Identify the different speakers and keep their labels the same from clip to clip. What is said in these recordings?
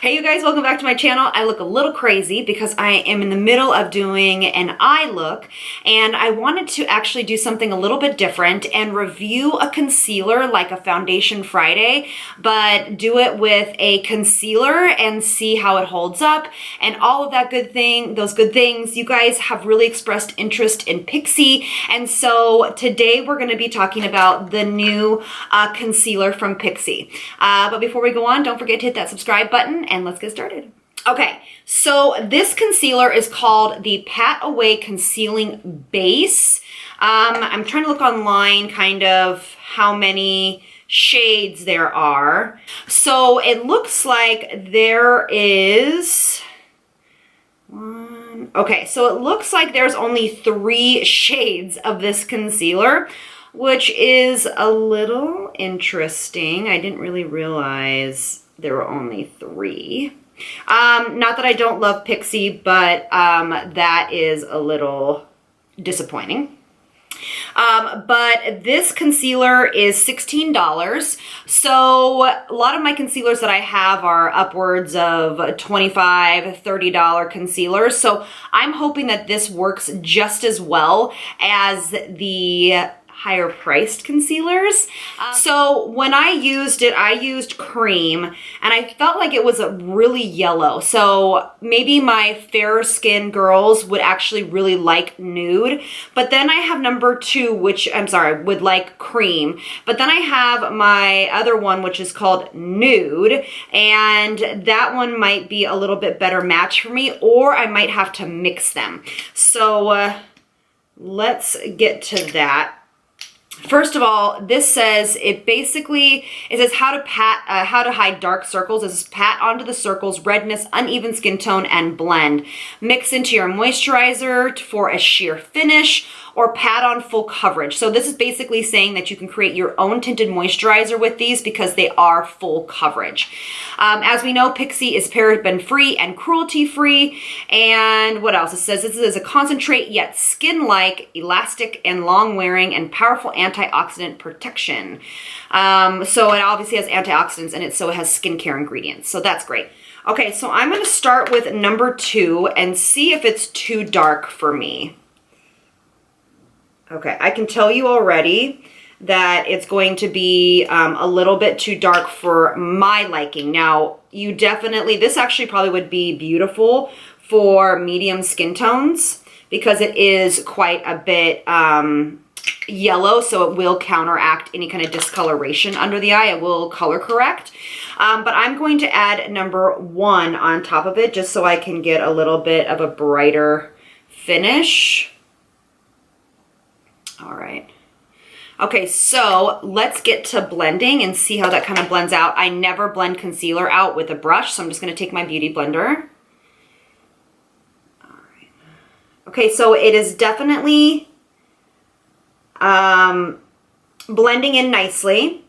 Speaker 1: Hey you guys, welcome back to my channel. I look a little crazy because I am in the middle of doing an eye look and I wanted to actually do something a little bit different and review a concealer like a Foundation Friday, but do it with a concealer and see how it holds up and all of that those good things. You guys have really expressed interest in Pixi, and so today we're going to be talking about the new concealer from Pixi. But before we go on, don't forget to hit that subscribe button and let's get started. Okay, so this concealer is called the Pat Away Concealing Base. I'm trying to look online kind of how many shades there are. So it looks like there is one. Okay, so it looks like there's only 3 shades of this concealer, which is a little interesting. I didn't really realize there were only 3. Not that I don't love Pixi, but that is a little disappointing. But this concealer is $16. So a lot of my concealers that I have are upwards of $25, $30 concealers. So I'm hoping that this works just as well as the higher priced concealers. So when I used it, I used cream and I felt like it was a really yellow. So maybe my fairer skin girls would actually really like nude. But then I have number 2, which would like cream. But then I have my other one, which is called nude. And that one might be a little bit better match for me, or I might have to mix them. So let's get to that. First of all, this says it says how to hide dark circles. It says pat onto the circles, redness, uneven skin tone, and blend. Mix into your moisturizer for a sheer finish, or pat on full coverage. So this is basically saying that you can create your own tinted moisturizer with these because they are full coverage. As we know, Pixi is paraben-free and cruelty-free. And what else? It says this is a concentrate yet skin-like, elastic and long-wearing and powerful antioxidant protection. So it obviously has antioxidants in it, so it has skincare ingredients. So that's great. Okay, so I'm going to start with number 2 and see if it's too dark for me. Okay, I can tell you already that it's going to be a little bit too dark for my liking. Now, this actually probably would be beautiful for medium skin tones because it is quite a bit yellow, so it will counteract any kind of discoloration under the eye. It will color correct. But I'm going to add number 1 on top of it just so I can get a little bit of a brighter finish. All right. Okay, so let's get to blending and see how that kind of blends out. I never blend concealer out with a brush, so I'm just going to take my beauty blender. All right. Okay, so it is definitely blending in nicely.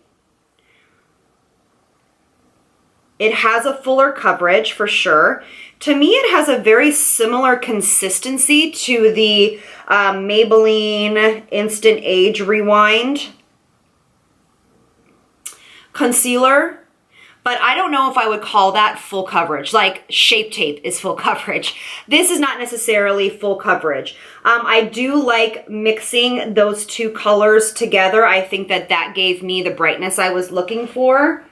Speaker 1: It has a fuller coverage for sure. To me, it has a very similar consistency to the Maybelline Instant Age Rewind concealer, but I don't know if I would call that full coverage. Like Shapetape is full coverage. This is not necessarily full coverage. I do like mixing those 2 colors together. I think that gave me the brightness I was looking for.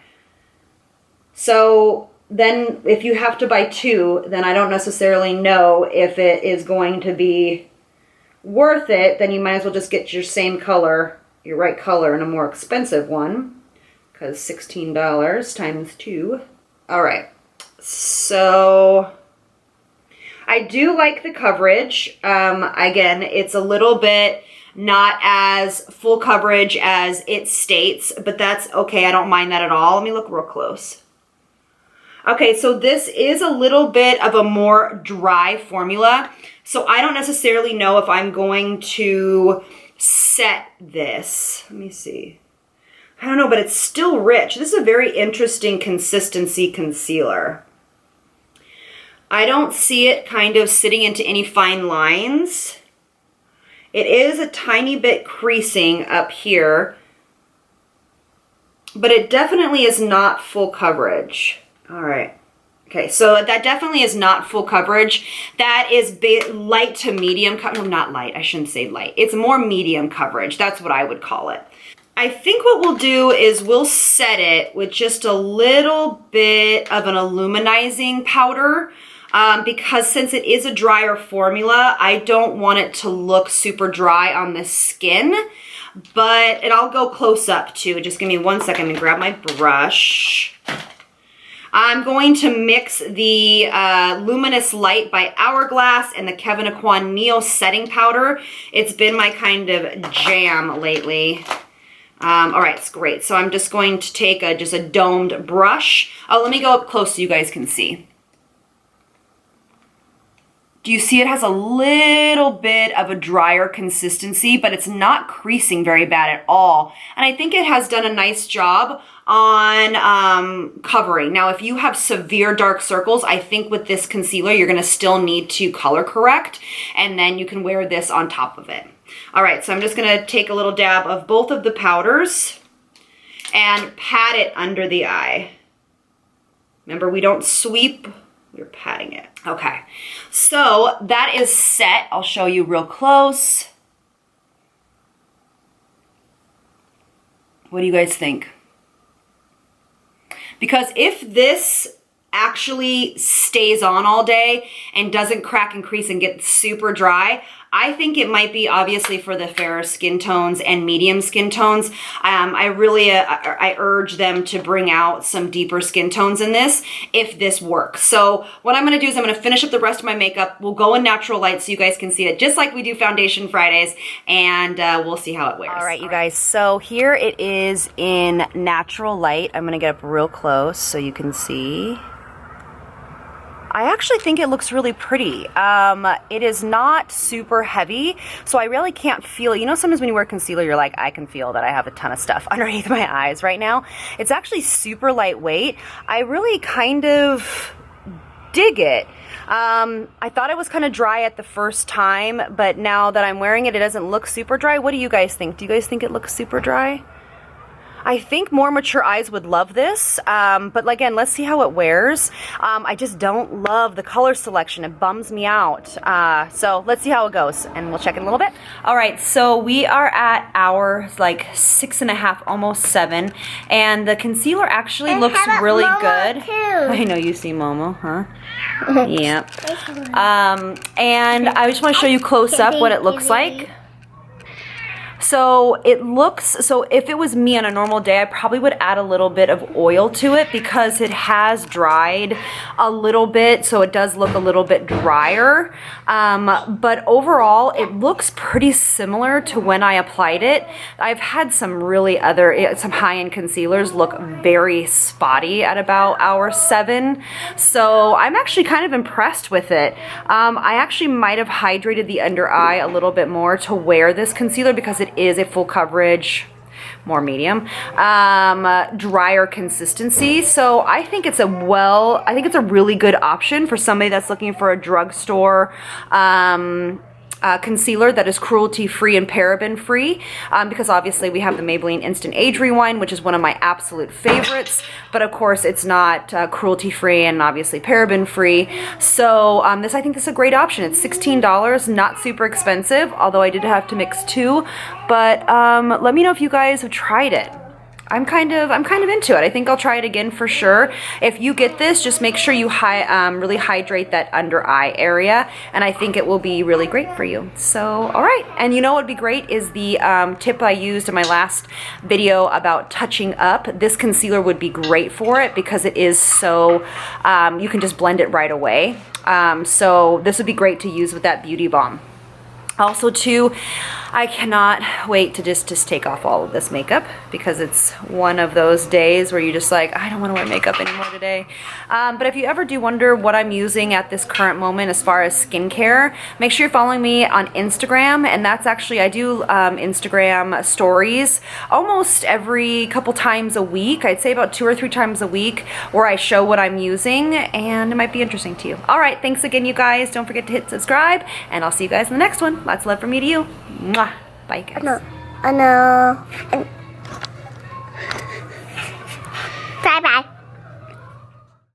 Speaker 1: So then if you have to buy 2, then I don't necessarily know if it is going to be worth it. Then you might as well just get your same color, your right color, in a more expensive one, because $16 times 2. All right, so I do like the coverage. Again, it's a little bit not as full coverage as it states, but that's okay. I don't mind that at all. Let me look real close. Okay, so this is a little bit of a more dry formula, so I don't necessarily know if I'm going to set this. Let me see. I don't know, but it's still rich. This is a very interesting consistency concealer. I don't see it kind of sitting into any fine lines. It is a tiny bit creasing up here, but it definitely is not full coverage. All right, Okay, so that definitely is not full coverage. That is light to medium coverage. No, not light. I shouldn't say light. It's more medium coverage. That's what I would call it. I think what we'll do is we'll set it with just a little bit of an illuminizing powder because since it is a drier formula, I don't want it to look super dry on the skin. And I'll go close up too. Just give me 1 second to grab my brush. I'm going to mix the Luminous Light by Hourglass and the Kevyn Aucoin Neo setting powder. It's been my kind of jam lately. All right, it's great. So I'm just going to take just a domed brush. Oh, let me go up close so you guys can see. Do you see it has a little bit of a drier consistency, but it's not creasing very bad at all. And I think it has done a nice job on covering. Now, if you have severe dark circles, I think with this concealer, you're gonna still need to color correct, and then you can wear this on top of it. All right, so I'm just gonna take a little dab of both of the powders and pat it under the eye. Remember, we don't sweep, we're patting it. Okay, so that is set. I'll show you real close. What do you guys think? Because if this actually stays on all day and doesn't crack and crease and get super dry, I think it might be obviously for the fairer skin tones and medium skin tones. I urge them to bring out some deeper skin tones in this if this works. So what I'm gonna do is I'm gonna finish up the rest of my makeup. We'll go in natural light so you guys can see it just like we do Foundation Fridays, and we'll see how it wears. All right, you guys, so here it is in natural light. I'm gonna get up real close so you can see. I actually think it looks really pretty. It is not super heavy, so I really can't feel, you know, sometimes when you wear concealer, you're like, I can feel that I have a ton of stuff underneath my eyes right now. It's actually super lightweight. I really kind of dig it. I thought it was kind of dry at the first time, but now that I'm wearing it, it doesn't look super dry. What do you guys think? Do you guys think it looks super dry? I think more mature eyes would love this, but again, let's see how it wears. I just don't love the color selection. It bums me out. So let's see how it goes, and we'll check in a little bit. All right, so we are at hour like 6.5, almost 7, and the concealer actually looks really good.
Speaker 2: Too.
Speaker 1: I know you see Momo, huh? Yep. And I just want to show you close up what it looks like. So it looks, so if it was me on a normal day, I probably would add a little bit of oil to it because it has dried a little bit, so it does look a little bit drier. But overall, it looks pretty similar to when I applied it. I've had some really some high-end concealers look very spotty at about hour 7. So I'm actually kind of impressed with it. I actually might have hydrated the under eye a little bit more to wear this concealer because it is a full coverage, more medium, drier consistency. So I think it's a really good option for somebody that's looking for a drugstore concealer that is cruelty-free and paraben-free, because obviously we have the Maybelline Instant Age Rewind, which is one of my absolute favorites, but of course it's not cruelty-free and obviously paraben-free. So I think this is a great option. It's $16, not super expensive, although I did have to mix 2, but let me know if you guys have tried it. I'm kind of into it. I think I'll try it again for sure. If you get this, just make sure you really hydrate that under eye area, and I think it will be really great for you. So, all right. And you know what would be great is the tip I used in my last video about touching up. This concealer would be great for it because it is so, you can just blend it right away. So this would be great to use with that Beauty Balm. Also too, I cannot wait to just take off all of this makeup because it's one of those days where you're just like, I don't want to wear makeup anymore today. But if you ever do wonder what I'm using at this current moment as far as skincare, make sure you're following me on Instagram, and that's actually, I do Instagram stories almost every couple times a week. I'd say about 2 or 3 times a week where I show what I'm using, and it might be interesting to you. All right, thanks again, you guys. Don't forget to hit subscribe, and I'll see you guys in the next one. Lots of love from me to you. Mwah. Bye, guys.
Speaker 2: I know.